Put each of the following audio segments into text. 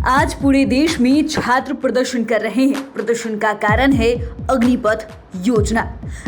आज पूरे देश में छात्र प्रदर्शन कर रहे हैं। प्रदर्शन का कारण है अग्निपथ योजना।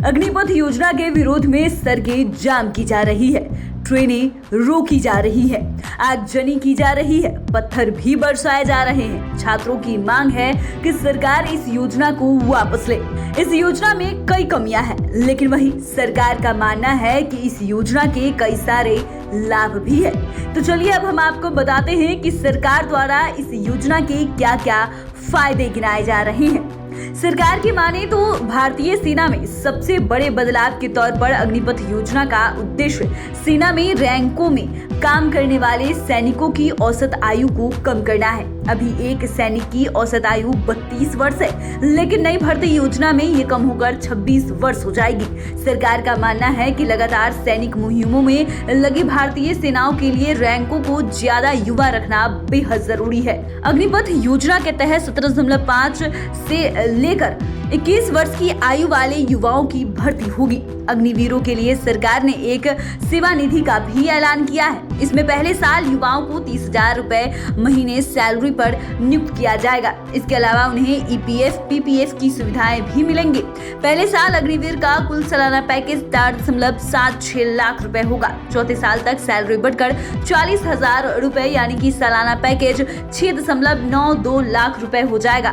अग्निपथ योजना के विरोध में सड़कें जाम की जा रही है, ट्रेनें रोकी जा रही है, आगजनी की जा रही है, पत्थर भी बरसाए जा रहे हैं। छात्रों की मांग है कि सरकार इस योजना को वापस ले। इस योजना में कई कमियां हैं, लेकिन वही सरकार का मानना है कि इस योजना के कई सारे लाभ भी है। तो चलिए अब हम आपको बताते हैं कि सरकार द्वारा इस योजना के क्या क्या फायदे गिनाए जा रहे हैं। सरकार की माने तो भारतीय सेना में सबसे बड़े बदलाव के तौर पर अग्निपथ योजना का उद्देश्य सेना में रैंकों में काम करने वाले सैनिकों की औसत आयु को कम करना है। अभी एक सैनिक की औसत आयु 32 वर्ष है, लेकिन नई भर्ती योजना में ये कम होकर 26 वर्ष हो जाएगी। सरकार का मानना है कि लगातार सैनिक मुहिमों में लगी भारतीय सेनाओं के लिए रैंकों को ज्यादा युवा रखना बेहद जरूरी है। अग्निपथ योजना के तहत 17.5 से लेकर 21 वर्ष की आयु वाले युवाओं की भर्ती होगी। अग्निवीरों के लिए सरकार ने एक सेवा निधि का भी ऐलान किया है। इसमें पहले साल युवाओं को 30,000 रुपए महीने सैलरी पर नियुक्त किया जाएगा। इसके अलावा उन्हें ईपीएफ, पीपीएफ की सुविधाएं भी मिलेंगी। पहले साल अग्निवीर का कुल सालाना पैकेज 4.76 लाख रुपए होगा। चौथे साल तक सैलरी बढ़कर 40,000 रुपए यानी कि सालाना पैकेज 6.92 लाख रुपए हो जाएगा।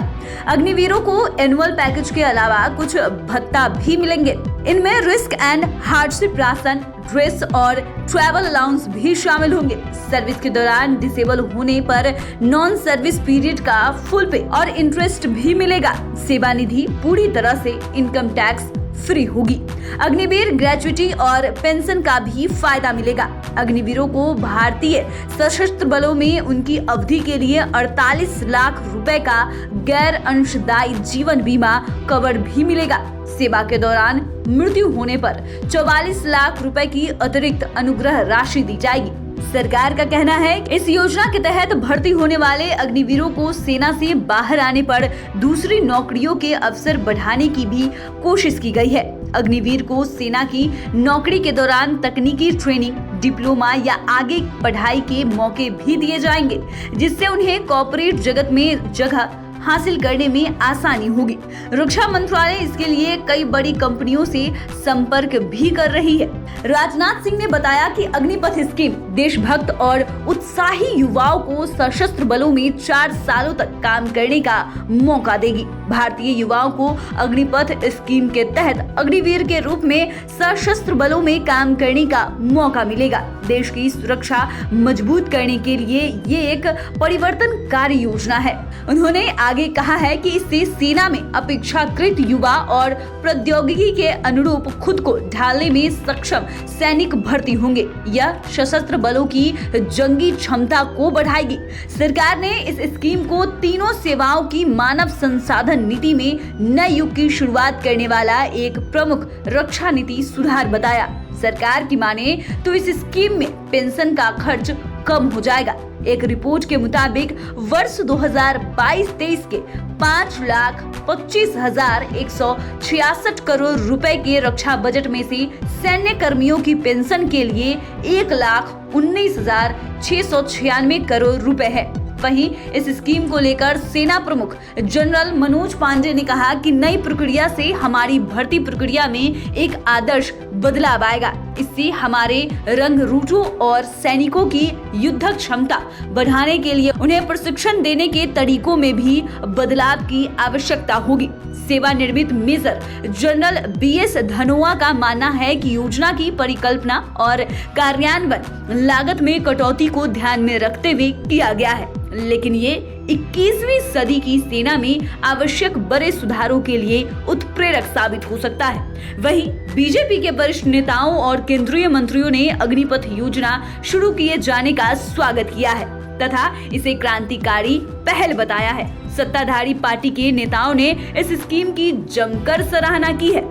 अग्निवीरों को एनुअल पैकेज के अलावा कुछ भत्ता भी मिलेंगे। इनमें risk and hardship ration, dress और ट्रैवल अलाउंस भी शामिल होंगे। सर्विस के दौरान डिसेबल होने पर नॉन सर्विस पीरियड का फुल पे और इंटरेस्ट भी मिलेगा। सेवा निधि पूरी तरह से इनकम टैक्स फ्री होगी। अग्निवीर ग्रेचुइटी और पेंशन का भी फायदा मिलेगा। अग्निवीरों को भारतीय सशस्त्र बलों में उनकी अवधि के लिए 48 लाख रुपए का गैर अंशदायी जीवन बीमा कवर भी मिलेगा। सेवा के दौरान मृत्यु होने पर 44 लाख रुपए की अतिरिक्त अनुग्रह राशि दी जाएगी। सरकार का कहना है कि इस योजना के तहत भर्ती होने वाले अग्निवीरों को सेना से बाहर आने पर दूसरी नौकरियों के अवसर बढ़ाने की भी कोशिश की गई है। अग्निवीर को सेना की नौकरी के दौरान तकनीकी ट्रेनिंग, डिप्लोमा या आगे पढ़ाई के मौके भी दिए जाएंगे, जिससे उन्हें कॉर्पोरेट जगत में जगह हासिल करने में आसानी होगी। रक्षा मंत्रालय इसके लिए कई बड़ी कंपनियों से संपर्क भी कर रही है। राजनाथ सिंह ने बताया कि अग्निपथ स्कीम देशभक्त और उत्साही युवाओं को सशस्त्र बलों में 4 सालों तक काम करने का मौका देगी। भारतीय युवाओं को अग्निपथ स्कीम के तहत अग्निवीर के रूप में सशस्त्र बलों में काम करने का मौका मिलेगा। देश की सुरक्षा मजबूत करने के लिए ये एक परिवर्तनकारी योजना है। उन्होंने आगे कहा है कि इससे सेना में अपेक्षाकृत युवा और प्रौद्योगिकी के अनुरूप खुद को ढालने में सक्षम सैनिक भर्ती होंगे। यह सशस्त्र बलों की जंगी क्षमता को बढ़ाएगी। सरकार ने इस स्कीम को तीनों सेवाओं की मानव संसाधन नीति में नए युग की शुरुआत करने वाला एक प्रमुख रक्षा नीति सुधार बताया। सरकार की माने तो इस स्कीम में पेंशन का खर्च कम हो जाएगा। एक रिपोर्ट के मुताबिक वर्ष 2022-23 के 5,25,166 करोड़ रुपए के रक्षा बजट में से सैन्य कर्मियों की पेंशन के लिए 1,19,696 करोड़ रुपए है। वहीं इस स्कीम को लेकर सेना प्रमुख जनरल मनोज पांडे ने कहा कि नई प्रक्रिया से हमारी भर्ती प्रक्रिया में एक आदर्श बदलाव आएगा। इससे हमारे रंग रूटों और सैनिकों की युद्धक क्षमता बढ़ाने के लिए उन्हें प्रशिक्षण देने के तरीकों में भी बदलाव की आवश्यकता होगी। सेवानिवृत्त मेजर जनरल बीएस धनोआ का मानना है कि योजना की परिकल्पना और कार्यान्वयन लागत में कटौती को ध्यान में रखते हुए किया गया है, लेकिन ये 21वीं सदी की सेना में आवश्यक बड़े सुधारों के लिए उत्प्रेरक साबित हो सकता है। वहीं बीजेपी के वरिष्ठ नेताओं और केंद्रीय मंत्रियों ने अग्निपथ योजना शुरू किए जाने का स्वागत किया है तथा इसे क्रांतिकारी पहल बताया है। सत्ताधारी पार्टी के नेताओं ने इस स्कीम की जमकर सराहना की है।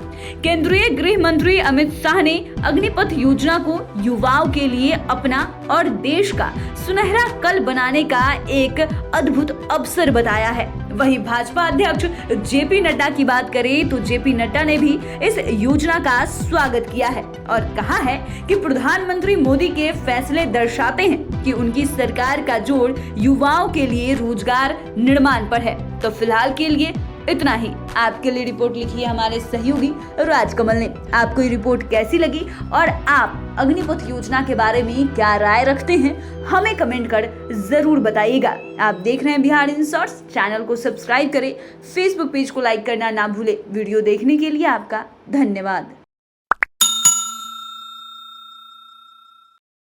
केंद्रीय गृह मंत्री अमित शाह ने अग्निपथ योजना को युवाओं के लिए अपना और देश का सुनहरा कल बनाने का एक अद्भुत अवसर बताया है। वहीं भाजपा अध्यक्ष जेपी नड्डा की बात करें तो जेपी नड्डा ने भी इस योजना का स्वागत किया है और कहा है कि प्रधानमंत्री मोदी के फैसले दर्शाते हैं कि उनकी सरकार का जोर युवाओं के लिए रोजगार निर्माण पर है। तो फिलहाल के लिए इतना ही। आपके लिए रिपोर्ट लिखी है हमारे सहयोगी राजकमल ने। आपको ये रिपोर्ट कैसी लगी और आप अग्निपथ योजना के बारे में क्या राय रखते हैं, हमें कमेंट कर जरूर बताइएगा। आप देख रहे हैं बिहार इन शॉर्ट्स। चैनल को सब्सक्राइब करें, फेसबुक पेज को लाइक करना ना भूले। वीडियो देखने के लिए आपका धन्यवाद।